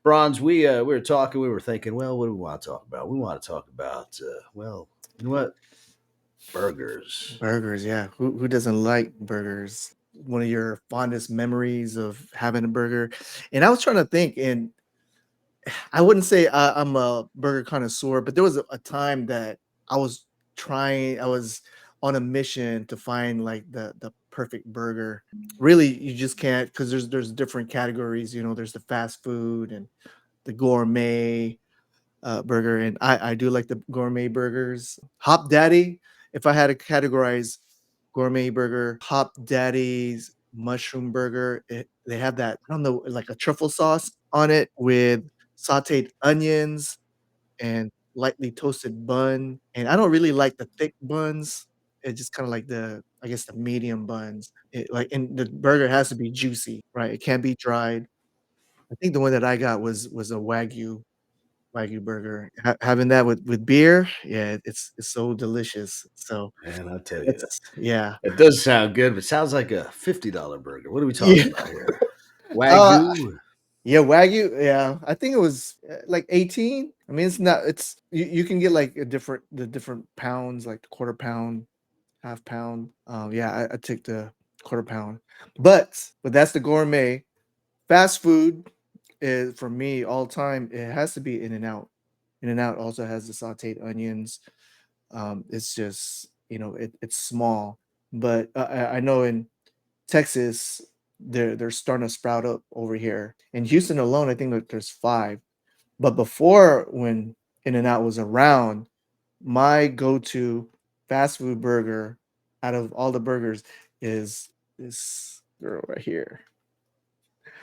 Bronze, we were talking, we were thinking, well, what do we want to talk about? We want to talk about well, you know what? Burgers. Burgers, yeah. Who doesn't like burgers? One of your fondest memories of having a burger. And I was trying to think, and I wouldn't say I'm a burger connoisseur, but there was a time that I was I was on a mission to find like the perfect burger. Really, you just can't because there's different categories. There's the fast food and the gourmet burger, and I do like the gourmet burgers. Hop Daddy, if I had to categorize gourmet burger, Hop Daddy's mushroom burger, they have that, I don't know, like a truffle sauce on it with sauteed onions and lightly toasted bun. And I don't really like the thick buns. It's just kind of like I guess the medium buns. And the burger has to be juicy, right? It can't be dried. I think the one that I got was a Wagyu burger. Having that with beer, yeah, it's so delicious. So Man, I tell you, that's yeah. it does sound good, but it sounds like a $50 burger. What are we talking Yeah. about here? Uh, Wagyu? yeah, Wagyu, yeah. I think it was, like 18. I mean, you can get, like, the different pounds, like the quarter pound, half pound. Yeah, I take the quarter pound. But that's the gourmet. Fast food is, for me, all time, it has to be In-N-Out. In-N-Out also has the sauteed onions. It's just, it's small, but I know in Texas they're starting to sprout up over here. In Houston alone, I think that there's 5. But before, when In-N-Out was around, my go-to fast food burger out of all the burgers is this girl right here.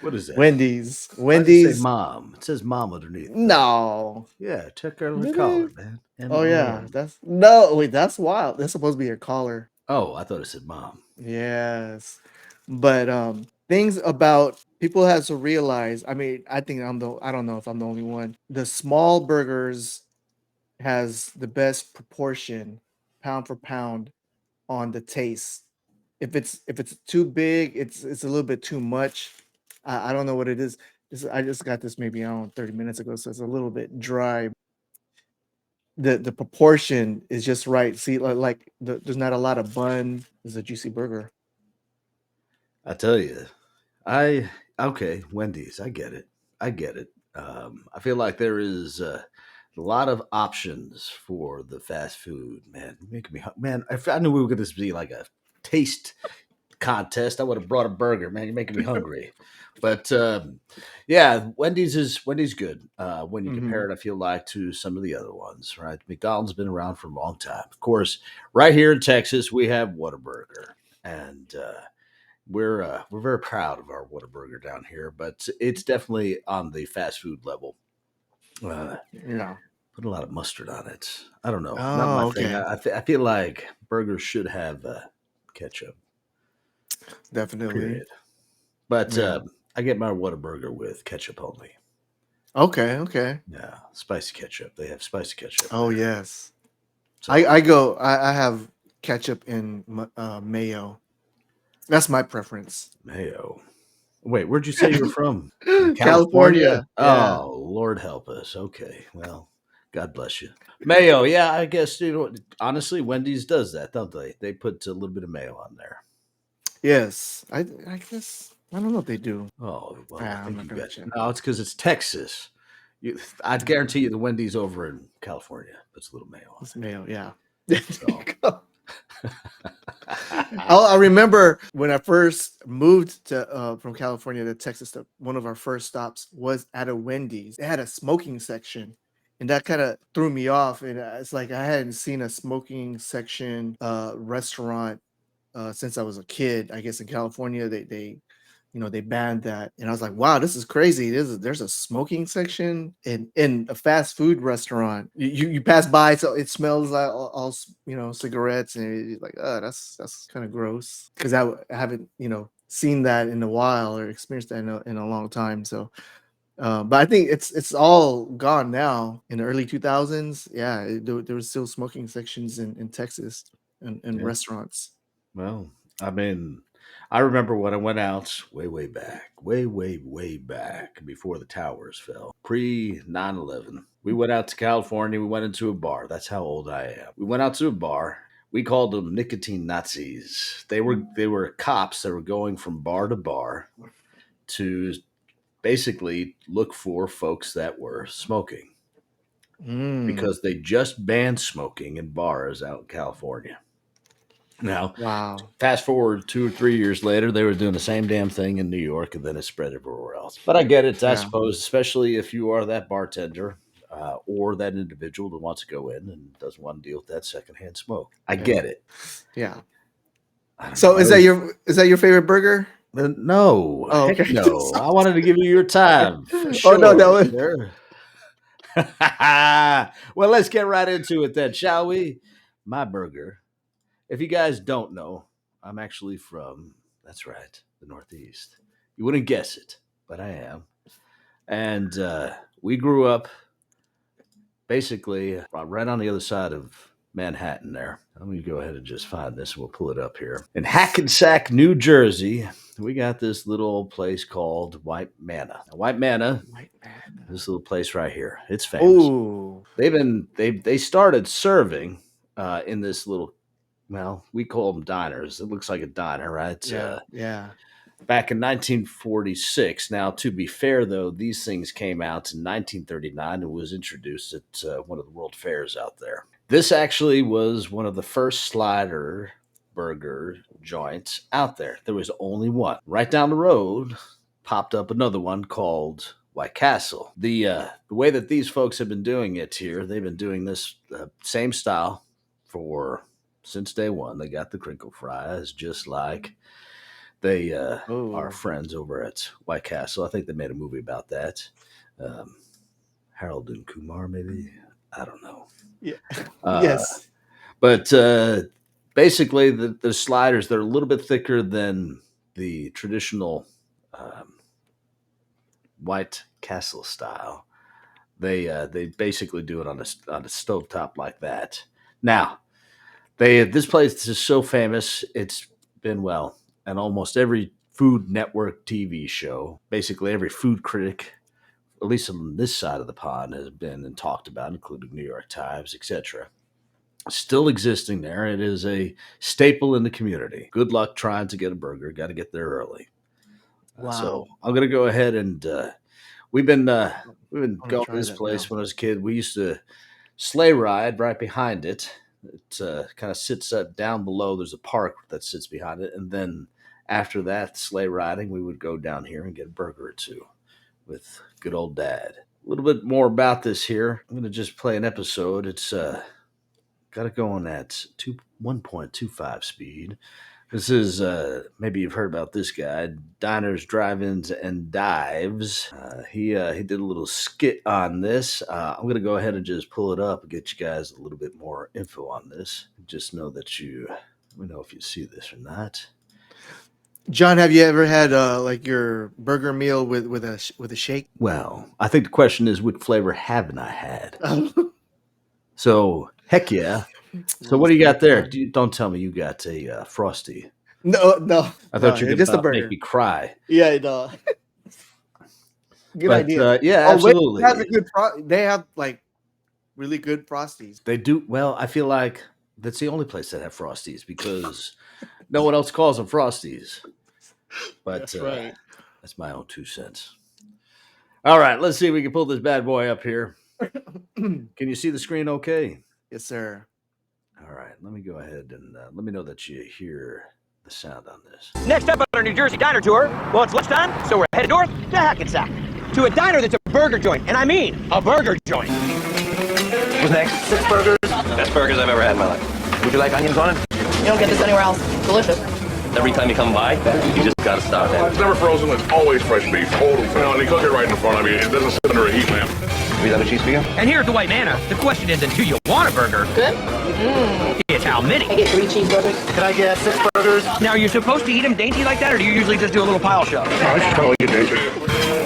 What is that? Wendy's. Why does it say Wendy's. mom? It says mom underneath. No. Yeah, check out her Did collar, it? man. Oh yeah, MOM. that's no wait, that's wild. That's supposed to be your collar. Oh, I thought it said mom. Yes. But things about people has to realize, I mean, I don't know if I'm the only one. The small burgers has the best proportion pound for pound on the taste. If it's too big, it's a little bit too much. I don't know what it is. I just got this maybe, I don't know, 30 minutes ago, so it's a little bit dry. The proportion is just right. See, there's not a lot of bun. It's a juicy burger. I tell you, I okay, Wendy's. I get it. I get it. I feel like there is a lot of options for the fast food. Man, you're making me man. If I knew we were going to be like a taste contest, I would have brought a burger. Man, you're making me hungry. But yeah, Wendy's good when you compare Mhm. it. I feel like to some of the other ones. Right, McDonald's been around for a long time. Of course, right here in Texas, we have Whataburger, and we're very proud of our Whataburger down here, but it's definitely on the fast food level. Uh, Yeah. put a lot of mustard on it. I don't know, not my Oh, thing. okay. I feel like burgers should have ketchup. Definitely. Period. But Yeah. I get my Whataburger with ketchup only. Okay, okay. Yeah, spicy ketchup. They have spicy ketchup Oh, there. yes. I So I go I have ketchup and mayo. That's my preference. mayo. Wait, where'd you say you were from? California? California. Yeah. Oh, Lord help us. Okay, well, God bless you. Mayo, yeah, I guess honestly, Wendy's does that, don't they? They put a little bit of mayo on there. Yes. I guess I don't know if they do. Oh well, I Yeah, I'm think not you gonna got check. no. It's because it's Texas. I'd guarantee you the Wendy's over in California puts a little mayo on It's mayo, yeah. it. I remember when I first moved to from California to Texas. One of our first stops was at a Wendy's. They had a smoking section, and that kind of threw me off. And it's like I hadn't seen a smoking section restaurant since I was a kid. I guess in California they banned that, and I was like, wow, this is crazy. There's a smoking section in a fast food restaurant. You pass by, so it smells like all cigarettes, and you're like, oh, that's kind of gross, because I haven't seen that in a while or experienced that in a long time. So but I think it's all gone now. In the early 2000s, yeah, there was still smoking sections in Texas and Yeah. restaurants. Well, I mean, I remember when I went out way back, way back before the towers fell, pre 9/11. We went out to California. We went into a bar. That's how old I am. We went out to a bar. We called them nicotine Nazis. They were cops that were going from bar to bar to basically look for folks that were smoking Mm, because they just banned smoking in bars out in California. Now, wow. fast forward 2 or 3 years later, they were doing the same damn thing in New York, and then it spread everywhere else. But I get it, I Yeah. suppose, especially if you are that bartender or that individual that wants to go in and doesn't want to deal with that secondhand smoke. I Yeah. get it. Yeah. I don't know. So is that your favorite burger? No, Oh, heck okay. no. I wanted to give you your time for Oh no, sure, that was sir. Well, let's get right into it then, shall we? My burger. If you guys don't know, I'm actually from, that's right, the Northeast. You wouldn't guess it, but I am. And we grew up basically right on the other side of Manhattan there. Let me go ahead and just find this and we'll pull it up here. In Hackensack, New Jersey, we got this little old place called White Manna. Now, White Manna, White man. this little place right here, it's famous. Oh, They started serving in this little, well, we call them diners. It looks like a diner, right? yeah, yeah. Back in 1946. Now, to be fair, though, these things came out in 1939 and was introduced at one of the World Fairs out there. This actually was one of the first slider burger joints out there. There was only one. Right down the road popped up another one called White Castle. The way that these folks have been doing it here, they've been doing this same style for since day one. They got the crinkle fries, just like they are Oh, friends over at White Castle. I think they made a movie about that. Um, Harold and Kumar, maybe. I don't know. yeah. Uh, Yes. but basically, the sliders, they're a little bit thicker than the traditional um, White Castle style. They basically do it on a stovetop like that. Now, this place is so famous. It's been and almost every Food Network TV show, basically every food critic, at least on this side of the pond, has been and talked about, including New York Times, etc. Still existing there. It is a staple in the community. Good luck trying to get a burger. Got to get there early. So Wow. I'm gonna go ahead and we've been uh, I we've been want to going to try this that place now. when I was a kid. We used to sleigh ride right behind it. It kind of sits down below. There's a park that sits behind it, and then after that sleigh riding, we would go down here and get a burger or two with good old dad. A little bit more about this here. I'm gonna just play an episode. It's got it going at 1.25 speed. This is maybe you've heard about this guy, Diners, Drive-ins, and Dives. He did a little skit on this. I'm gonna go ahead and just pull it up and get you guys a little bit more info on this. Just know that let me know if you see this or not. John, have you ever had like your burger meal with a shake? Well, I think the question is, what flavor haven't I had? Oh, So heck yeah. So little what do you got snack there? time. Don't tell me you got a frosty. No, no, I no. thought you were It's gonna just a about make burger. me cry. Yeah, no. Good But idea. yeah, Oh, wait, has a absolutely. good they have like really good frosties. They do well. I feel like that's the only place that have frosties because no one else calls them frosties. But That's right. that's my own 2 cents. All right, let's see if we can pull this bad boy up here. Can you see the screen? Okay. Yes, sir. All right. Let me go ahead and let me know that you hear the sound on this. Next up on our New Jersey diner tour, well, it's lunchtime, so we're headed north to Hackensack. To a diner that's a burger joint, and I mean a burger joint. What's next? 6 burgers. Best burgers I've ever had in my life. Would you like onions on it? You don't get this anywhere else. Delicious. Every time you come by, you just gotta stop It's there. never frozen. It's always fresh beef. Totally. You know, and they cook it right in front of you. It doesn't sit under a heat lamp. $3 cheese for you. And here at the White Manna, the question isn't do you want a burger? Good? It's how many. I get 3 cheeseburgers. Can I get 6 burgers? Now, are you supposed to eat them dainty like that, or do you usually just do a little pile shove? No, I just totally get danger.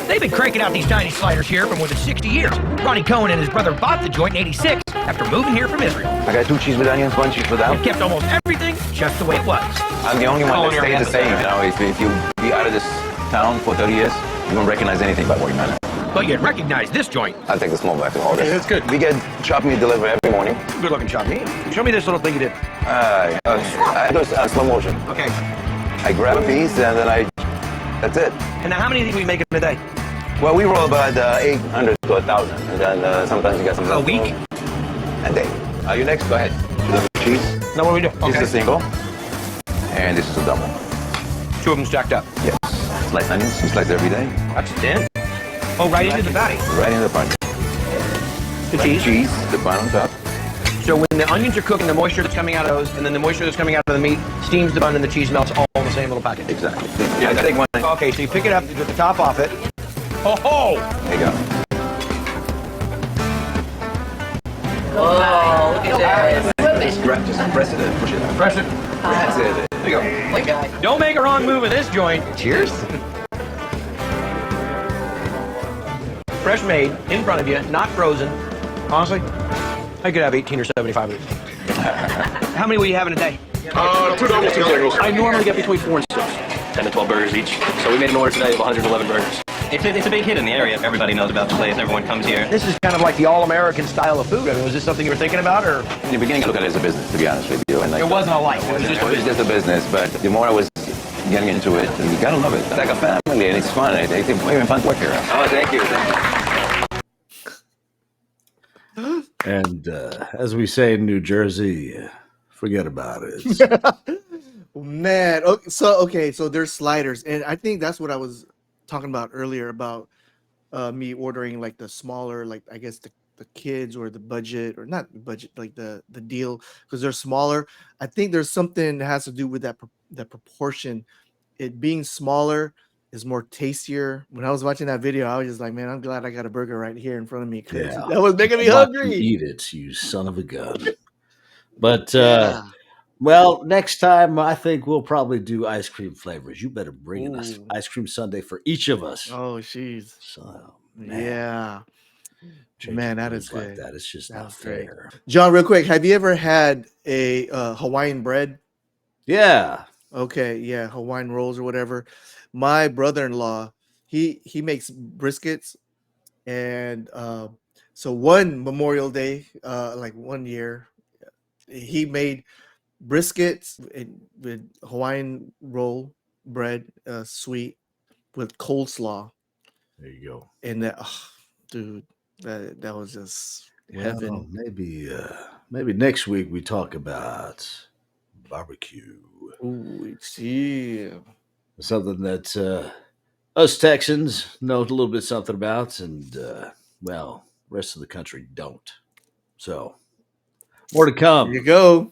They've been cranking out these tiny sliders here for more than 60 years. Ronnie Cohen and his brother bought the joint in '86 after moving here from Israel. I got 2 cheese with onions, 1 cheese without. And kept almost everything just the way it was. I'm the only one that Culinary stays the same. You know, if you be out of this town for 30 years, you don't recognize anything about White Manna. But you'd recognize this joint. I'll take the small black and hold it. That's good. We get chopped meat delivered every morning. Good looking chop meat. Show me this little thing you did. I do slow motion. Okay. I grab a piece and then that's it. And now how many do we make in a day? Well, we roll about 800 to 1,000, and then sometimes you get some. A week? A day. You next? Go ahead. Deliver cheese. Now what do we do? This is a single, and this is a double. 2 of them stacked up. Yes. Sliced onions. We slice every day. That's thin. Oh, right into the patty. Right in the front. The cheese. Cheese. The bun on top. So when the onions are cooking, the moisture that's coming out of those, and then the moisture that's coming out of the meat steams the bun, and the cheese melts all in the same little packet. Exactly. Yeah, I take one. Okay, so you pick it up, you get the top off it. Oh ho! There you go. Oh, look at this. Just press it and push it out. Press it. That's it. There you go. Like guy. Don't make a wrong move in this joint. Cheers. Fresh made, in front of you, not frozen. Honestly, I could have 18 or 75 of these. How many will you have in a day? 2 doubles, 2 singles. I normally get between 4 and 6. 10 to 12 burgers each. So we made an order today of 111 burgers. It's a big hit in the area. Everybody knows about the place. Everyone comes here. This is kind of like the all-American style of food. I mean, was this something you were thinking about, or? In the beginning, I looked at it as a business, to be honest with you. And like, It wasn't a life. It was just a business. a business, but the more I was getting into it, and you gotta love it. It's like a family, and it's fun. It's even fun to work here. Oh, thank you. And as we say in New Jersey, forget about it. Man, okay, so there's sliders, and I think that's what I was talking about earlier about me ordering like the smaller, like I guess the kids or the budget or not budget, like the deal because they're smaller. I think there's something that has to do with that proportion. It being smaller is more tastier. When I was watching that video, I was just like, man, I'm glad I got a burger right here in front of me because Yeah. that was making me Watch you hungry. eat it, you son of a gun. But Yeah. well, next time I think we'll probably do ice cream flavors. You better bring an Ooh. ice cream sundae for each of us. Oh, jeez. So, man, Yeah. changing Man, that rules is like good. that. It's just That not was great. fair. John, real quick, have you ever had a Hawaiian bread? Yeah. Okay, yeah, Hawaiian rolls or whatever. My brother-in-law, he makes briskets, and so one Memorial Day, like 1 year, he made briskets with Hawaiian roll bread, sweet with coleslaw, There you go. and that, dude, that was just heaven. Well, maybe next week we talk about barbecue. Ooh, yeah. Something that us Texans know a little bit something about, and well, rest of the country don't. So, more to come. Here you go.